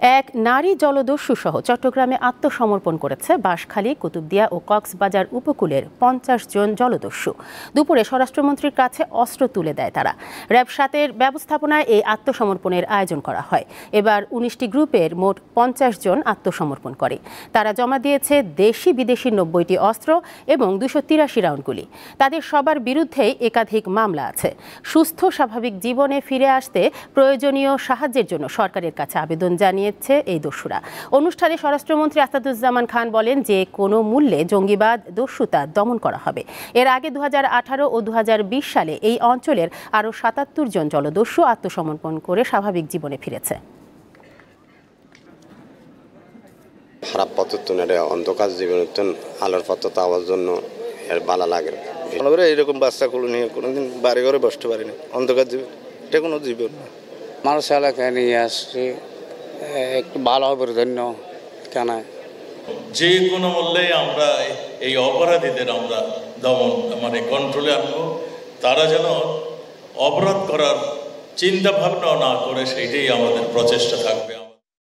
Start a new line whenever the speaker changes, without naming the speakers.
এক নারী জলদস্যু সহ চট্টগ্রামে আত্মসমর্পণ করেছে বাঁশখালী, কুতুবদিয়া ও কক্সবাজার উপকূলের 50 জন জলদস্যু। দুপুরে স্বরাষ্ট্রমন্ত্রীর কাছে অস্ত্র তুলে দেয় তারা। র্যাব ৭-এর ব্যবস্থাপনায় এই আত্মসমর্পণের আয়োজন করা হয়। এবার 19টি গ্রুপের মোট 50 জন আত্মসমর্পণ করে। তারা জমা দিয়েছে দেশি বিদেশি 90টি অস্ত্র এবং 283 রাউন্ড গুলি। তাদের সবার বিরুদ্ধেই একাধিক মামলা আছে। সুস্থ স্বাভাবিক জীবনে ফিরে আসতে প্রয়োজনীয় সাহায্যের জন্য সরকারের কাছে আবেদন জানিয়েছে এই দস্যুরা। অনুষ্ঠানে স্বরাষ্ট্রমন্ত্রী আসাদুজ্জামান খান বলেন যে কোনো মূল্যে জঙ্গিবাদ, দস্যুতা দমন করা হবে। এর আগে 2018 ও 2020 সালে এই অঞ্চলের আরও 77 জন জলদস্যু আত্মসমর্পণ করে স্বাভাবিক জীবনে ফিরেছে।
খারাপ পথে অন্ধকার জীবন আলোর পথ পাওয়ার জন্য এর ভালো লাগে।
এরকম বাচ্চাগুলো নিয়ে কোনোদিন বাড়ি ঘরে বসতে পারিনি। অন্ধকার জীবন, এটা কোনো জীবন না।
মানুষ এলাকায় নিয়ে আসছে, একটু ভালো হবে ধন্য কেন।
যে কোনো মূল্যে আমরা এই অপরাধীদের আমরা দমন কন্ট্রোলে আনবো। তারা যেন অপরাধ করার চিন্তা ভাবনা না করে, সেইটাই আমাদের প্রচেষ্টা থাকবে।